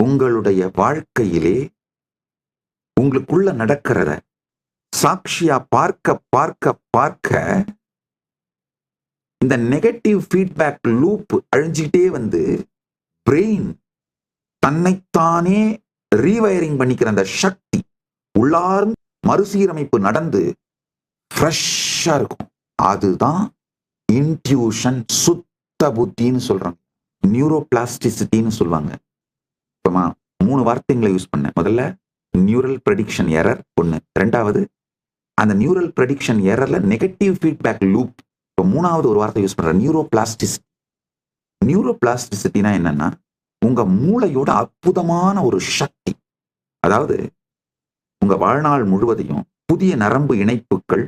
உங்களுடைய வாழ்க்கையிலே உங்களுக்குள்ள நடக்கிறத சாட்சியா பார்க்க பார்க்க பார்க்க இந்த நெகட்டிவ் ஃபீட்பேக் லூப் அழிஞ்சிட்டே வந்து பிரெயின் தன்னைத்தானே ரீவயரிங் பண்ணிக்கிற அந்த சக்தி உள்ளார்ந்து மறுசீரமைப்பு நடந்து ஃப்ரெஷ்ஷா இருக்கும். அதுதான் இன்ட்யூஷன், சுத்த புத்தின்னு சொல்றாங்க, நியூரோபிளாஸ்டிசிட்டின்னு சொல்லுவாங்க. இப்போ 3 வார்த்தைகளை யூஸ் பண்ணேன். முதல்ல நியூரல் ப்ரெடிக்ஷன் எரர் ஒன்று, ரெண்டாவது அந்த நியூரல் ப்ரெடிக்ஷன் எரர்ல நெகட்டிவ் ஃபீட்பேக் லூப். இப்போ 3வது ஒரு வார்த்தை யூஸ் பண்றேன், நியூரோபிளாஸ்டிசிட்டி. நியூரோபிளாஸ்டிசிட்டினா என்னன்னா உங்க மூளையோட அற்புதமான ஒரு சக்தி. அதாவது உங்க வாழ்நாள் முழுவதையும் புதிய நரம்பு இணைப்புகள்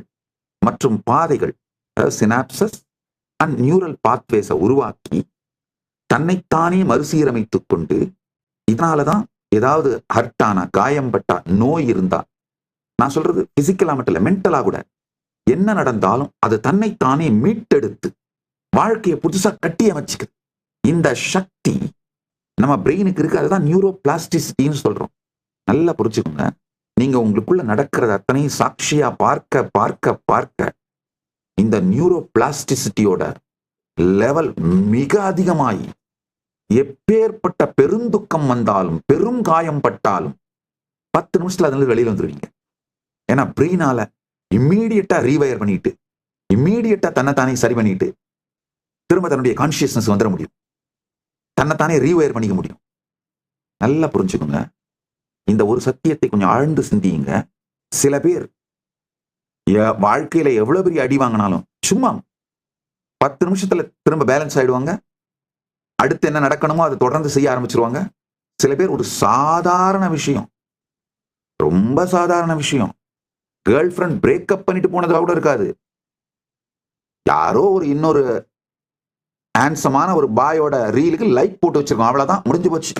மற்றும் பாதைகள், அதாவது சினாப்சஸ் அண்ட் நியூரல் பாத்வேஸை உருவாக்கி தன்னைத்தானே மறுசீரமைத்துக் கொண்டு, இதனாலதான் ஏதாவது ஹர்ட்டானா, காயம்பட்டா, நோய் இருந்தா, நான் சொல்றது பிசிக்கலா மட்டும் இல்ல, மென்டலா கூட என்ன நடந்தாலும் அது தன்னைத்தானே மீட்டெடுத்து வாழ்க்கையை புதுசா கட்டி அமைச்சுக்குது. இந்த சக்தி நம்ம பிரெயினுக்கு இருக்கு. அதுதான் நியூரோபிளாஸ்டிசிட்டின்னு சொல்றோம். நல்லா புரிச்சுக்கோங்க. நீங்க உங்களுக்குள்ள நடக்கிறது அத்தனை சாட்சியா பார்க்க பார்க்க பார்க்க இந்த நியூரோபிளாஸ்டிசிட்டியோட லெவல் மிக அதிகமாகி எப்பேற்பட்ட பெருந்துக்கம் வந்தாலும் பெரும் காயம் பட்டாலும் 10 நிமிஷத்துல அதுல வெளியில வந்துருவீங்க. ஏன்னா பிரெயினால இம்மீடியட்டா ரீவயர் பண்ணிட்டு, இம்மீடியட்டா தன்னைத்தானே சரி பண்ணிட்டு திரும்ப தன்னுடைய கான்சியஸ்னஸ் வந்துட முடியும், தன்னைத்தானே ரீவயர் பண்ணிக்க முடியும். நல்லா புரிஞ்சுக்கோங்க. இந்த ஒரு சத்தியத்தை கொஞ்சம் ஆழ்ந்து சிந்தியுங்க. சில பேர் வாழ்க்கையில எவ்வளவு பெரிய அடி வாங்கினாலும் சும்மா 10 நிமிஷத்துல திரும்ப பேலன்ஸ் ஆயிடுவாங்க. அடுத்து என்ன நடக்கணுமோ அதை தொடர்ந்து செய்ய ஆரம்பிச்சிருவாங்க. சில பேர் ஒரு சாதாரண விஷயம், ரொம்ப சாதாரண விஷயம், கேர்ள் ஃப்ரெண்ட் பிரேக்கப் பண்ணிட்டு போனதா கூட இருக்காது, யாரோ ஒரு இன்னொரு ஹேண்ட்ஸமான ஒரு பாயோட ரீலுக்கு லைக் போட்டு வச்சிருக்கோம், அவ்வளவுதான், முடிஞ்சு போச்சு.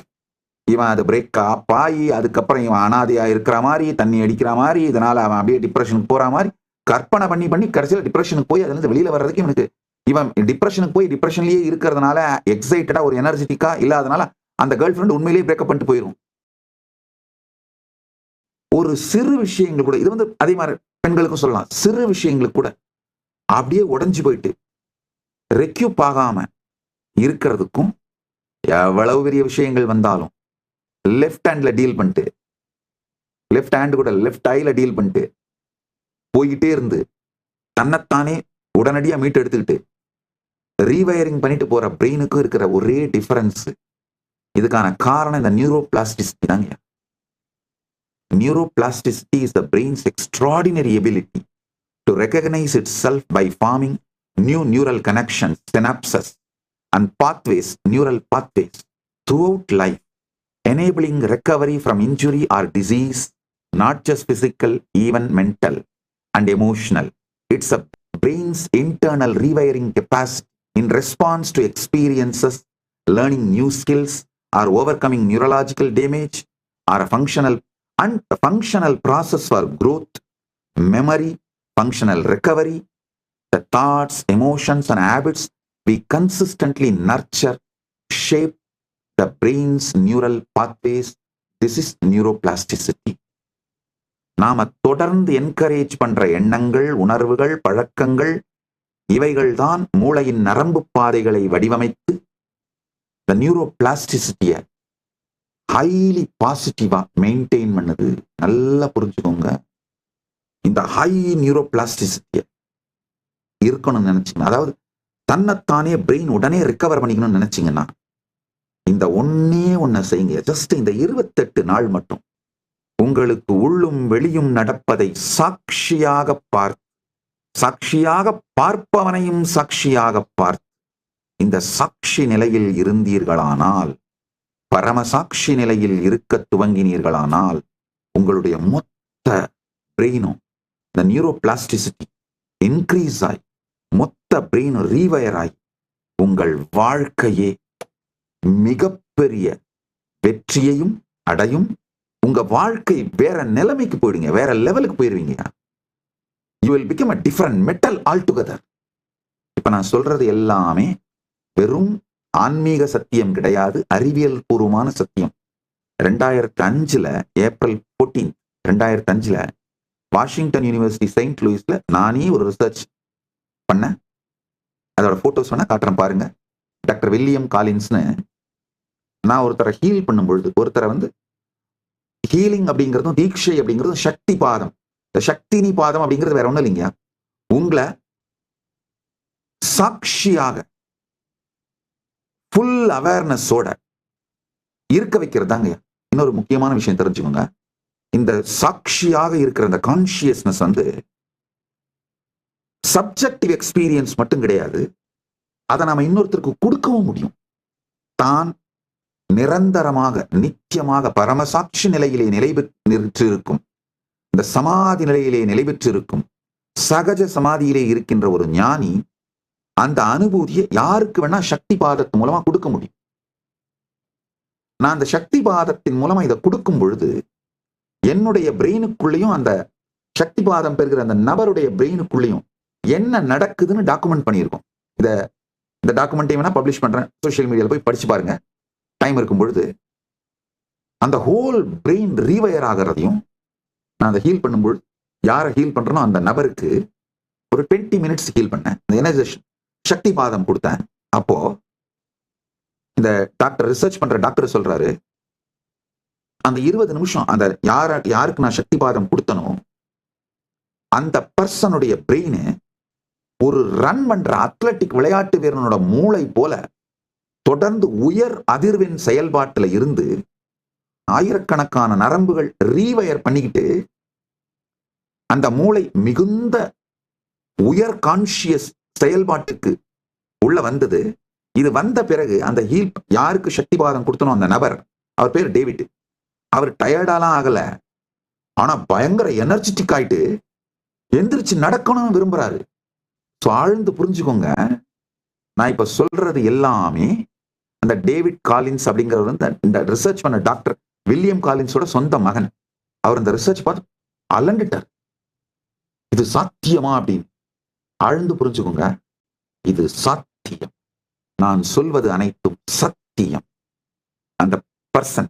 இவன் அது பிரேக்கப் ஆகி அதுக்கப்புறம் இவன் அனாதையா இருக்கிற மாதிரி, தண்ணி அடிக்கிற மாதிரி, இதனால அவன் அப்படியே டிப்ரெஷனுக்கு போற மாதிரி கற்பனை பண்ணி பண்ணி கடைசியில் டிப்ரெஷனுக்கு போய் அதுல இருந்து வெளியில வர்றதுக்கு இவனுக்கு, இவன் டிப்ரெஷனுக்கு போய் டிப்ரெஷன்லயே இருக்கிறதுனால எக்ஸைட்டடா ஒரு எனர்ஜெட்டிக்கா இல்லாதனால அந்த கேர்ள் ஃப்ரெண்ட் உண்மையிலேயே பிரேக்கப் பண்ணிட்டு போயிடும். ஒரு சிறு விஷயங்கள் கூட, இது வந்து அதே மாதிரி பெண்களுக்கும் சொல்லலாம், சிறு விஷயங்களுக்கு கூட அப்படியே உடைஞ்சு போயிட்டு ரெக்யூப் ஆகாம இருக்கிறதுக்கும், எவ்வளவு பெரிய விஷயங்கள் வந்தாலும் லெஃப்ட் ஹேண்ட்ல டீல் பண்ணிட்டு, லெஃப்ட் ஹேண்ட் கூட லெஃப்ட் ஐல டீல் பண்ணிட்டு போய்கிட்டே இருந்து தன்னைத்தானே உடனடியா மீட்டு எடுத்துக்கிட்டு ரீவயரிங் பண்ணிட்டு போற பிரெயினுக்கும் இருக்கிற ஒரே டிஃபரன்ஸ், இதுக்கான காரணம் இந்த நியூரோபிளாஸ்டிசிட்டி தாங்க. Neuroplasticity is the brain's extraordinary ability to recognize itself by forming new neural connections, synapses, and pathways, neural pathways throughout life, enabling recovery from injury or disease, not just physical, even mental and emotional. It's a brain's internal rewiring capacity in response to experiences, learning new skills, or overcoming neurological damage, or a functional process for growth, memory, functional recovery. The thoughts, emotions, and habits we consistently nurture shape the brain's neural pathways. This is neuroplasticity. நாம தொடர்ந்து encourage பண்ற எண்ணங்கள், உணர்வுகள், பழக்கங்கள், இவைகள் தான் மூளையின் நரம்பு பாதைகளை வடிவமைத்து the neuroplasticity ஹைலி பாசிட்டிவா மெயின்டைன் பண்ணுது. நல்லா புரிஞ்சுக்கோங்க. இந்த ஹை நியூரோபிளாஸ்டிசிட்டிய இருக்கணும்னு நினைச்சீங்கன்னா, அதாவது தன்னைத்தானே பிரெயின் உடனே ரிகவர் பண்ணிக்கணும்னு நினைச்சீங்கன்னா, இந்த ஒன்ன செய்யுங்க. ஜஸ்ட் இந்த 28 நாள் மட்டும் உங்களுக்கு உள்ளும் வெளியும் நடப்பதை சாட்சியாக பார்ப்பவனையும் சாட்சியாக பார்த்து இந்த சாட்சி நிலையில் இருந்தீர்களானால், பரமசாட்சி நிலையில் இருக்க துவங்கினீர்களானால், உங்களுடைய மொத்த பிரெயினும் இந்த நியூரோபிளாஸ்டிசிட்டி இன்க்ரீஸ் ஆகி மொத்த பிரெயினும் ரீவயர் ஆகி உங்கள் வாழ்க்கையே மிகப்பெரிய வெற்றியையும் அடையும். உங்க வாழ்க்கை வேற நிலைமைக்கு போயிடுங்க, வேற லெவலுக்கு போயிருவீங்க. You will become a different metal altogether. இப்ப நான் சொல்றது எல்லாமே வெறும் ஆன்மீக சத்தியம் கிடையாது, அறிவியல் பூர்வமான சத்தியம். 2005 ஏப்ரல் 14, 2005 வாஷிங்டன் யூனிவர்சிட்டி செயின்ட் லூயிஸ்ல நானே ஒரு ரிசர்ச் பண்ணேன். அதோட போட்டோஸ் வேணா காட்டுறேன் பாருங்க. டாக்டர் வில்லியம் காலின்ஸ்னு நான் ஒருத்தரை ஹீல் பண்ணும் பொழுது, ஒருத்தரை ஹீலிங் அப்படிங்கிறதும் தீட்சை அப்படிங்கிறதும் சக்தி பாதம். இந்த சக்தினி பாதம் அப்படிங்கிறது வேற ஒண்ணும் இல்லைங்க, உங்களை சாட்சியாக ஃபுல் அவேர்னஸோட இருக்க வைக்கிறதாங்க. இன்னொரு முக்கியமான விஷயம் தெரிஞ்சுக்கோங்க, இந்த சாட்சியாக இருக்கிற இந்த கான்சியஸ்னஸ் சப்ஜெக்டிவ் எக்ஸ்பீரியன்ஸ் மட்டும் கிடையாது, அதை நாம இன்னொருத்தருக்கு கொடுக்கவும் முடியும். தான் நிரந்தரமாக நித்தியமாக பரமசாட்சி நிலையிலே நிலைபெற்றிருக்கும், இந்த சமாதி நிலையிலே நிலைபெற்றிருக்கும் சகஜ சமாதியிலே இருக்கின்ற ஒரு ஞானி அந்த அனுபூதியை யாருக்கு வேணா சக்தி பாதத்தின் மூலமா கொடுக்க முடியும். நான் அந்த சக்தி பாதத்தின் மூலமா இதை கொடுக்கும் பொழுது என்னுடைய பிரெயினுக்குள்ளேயும் அந்த சக்தி பாதம் பெறுகிற அந்த நபருடைய பிரெயினுக்குள்ளேயும் என்ன நடக்குதுன்னு டாக்குமெண்ட் பண்ணியிருக்கோம். இந்த டாக்குமெண்ட்டையும் வேணா பப்ளிஷ் பண்றேன், சோசியல் மீடியாவில் போய் படிச்சு பாருங்க டைம் இருக்கும் பொழுது. அந்த ஹோல் பிரெயின் ரீவயர் ஆகிறதையும் நான் அதை ஹீல் பண்ணும்பொழுது, யாரை ஹீல் பண்றனோ அந்த நபருக்கு ஒரு 20 மினிட்ஸ் ஹீல் பண்ணேன். இந்த எனர்ஜேஷன் சக்தி பாதம் கொடுத்தேன். அப்போ இந்த டாக்டர் ரிசர்ச் பண்ற டாக்டர் சொல்றாரு, அந்த 20 நிமிஷம் அந்த யாருக்கு நான் சக்தி பாதம் கொடுத்தனோ அந்த பர்சனுடைய பிரெயின் ஒரு ரன் பண்ற அத்லட்டிக் விளையாட்டு வீரனோட மூளை போல தொடர்ந்து உயர் அதிர்வெண் செயல்பாட்டுல இருந்து ஆயிரக்கணக்கான நரம்புகள் ரீவயர் பண்ணிக்கிட்டு அந்த மூளை மிகுந்த உயர் கான்சியஸ் செயல்பாட்டுக்கு உள்ள வந்தது. இது வந்த பிறகு அந்த ஹீல் யாருக்கு சக்தி பாதம் கொடுத்தனோ அந்த நபர், அவர் பேர் டேவிட், அவர் டயர்டாலாம் ஆகல, ஆனா பயங்கர எனர்ஜெட்டிக் ஆயிட்டு எந்திரிச்சு நடக்கணும்னு விரும்புறாரு. ஸோ ஆழ்ந்து புரிஞ்சுக்கோங்க, நான் இப்ப சொல்றது எல்லாமே அந்த டேவிட் காலின்ஸ் அப்படிங்கிறவர் இந்த ரிசர்ச் பண்ண டாக்டர் வில்லியம் காலின்ஸோட சொந்த மகன். அவர் இந்த ரிசர்ச் பார்த்து அலண்டுட்டார், இது சாத்தியமா அப்படின்னு. ஆழ்ந்து புரிஞ்சுக்கோங்க, இது சாத்தியம். நான் சொல்வது அனைத்தும் சத்தியம். அந்த பர்சன்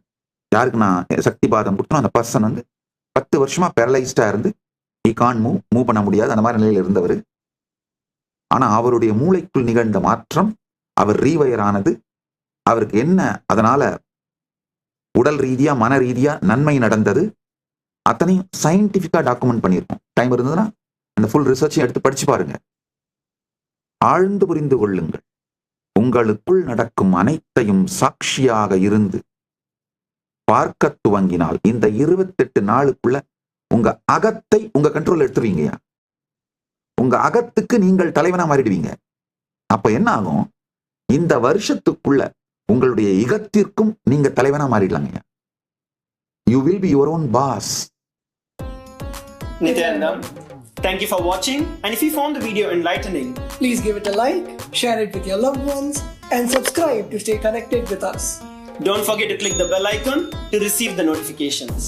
யாருக்கு நான் சக்தி பாதம் கொடுத்தோம், அந்த பர்சன் 10 வருஷமா பேரலைஸ்டா இருந்து he can't மூவ் பண்ண முடியாது, அந்த மாதிரி நிலையில் இருந்தவர். ஆனா அவருடைய மூளைக்குள் நிகழ்ந்த மாற்றம், அவர் ரீவயர் ஆனது, அவருக்கு என்ன அதனால உடல் ரீதியா மன ரீதியா நன்மை நடந்தது, அத்தனையும் சயின்டிபிக்கா டாக்குமெண்ட் பண்ணியிருக்கோம். டைம் இருந்ததுன்னா அந்த ஃபுல் ரிசர்ச்சையும் எடுத்து படிச்சு பாருங்க. ஆழ்ந்து புரிந்து கொள்ளுங்கள், உங்களுக்குள் நடக்கும் அனைத்தையும் சாட்சியாக இருந்து பார்க்க துவங்கினால் இந்த 28 நாளுக்குள்ள உங்க அகத்தை உங்க கண்ட்ரோல் எடுத்துருவீங்கயா. உங்க அகத்துக்கு நீங்கள் தலைவனா மாறிடுவீங்க. அப்ப என்ன ஆகும், இந்த வருஷத்துக்குள்ள உங்களுடைய இகத்திற்கும் நீங்க தலைவனா மாறிடலாங்க. You will be your own boss. Nityanandam, thank you for watching, and if you found the video enlightening, please give it a like, share it with your loved ones, and subscribe to stay connected with us. Don't forget to click the bell icon to receive the notifications.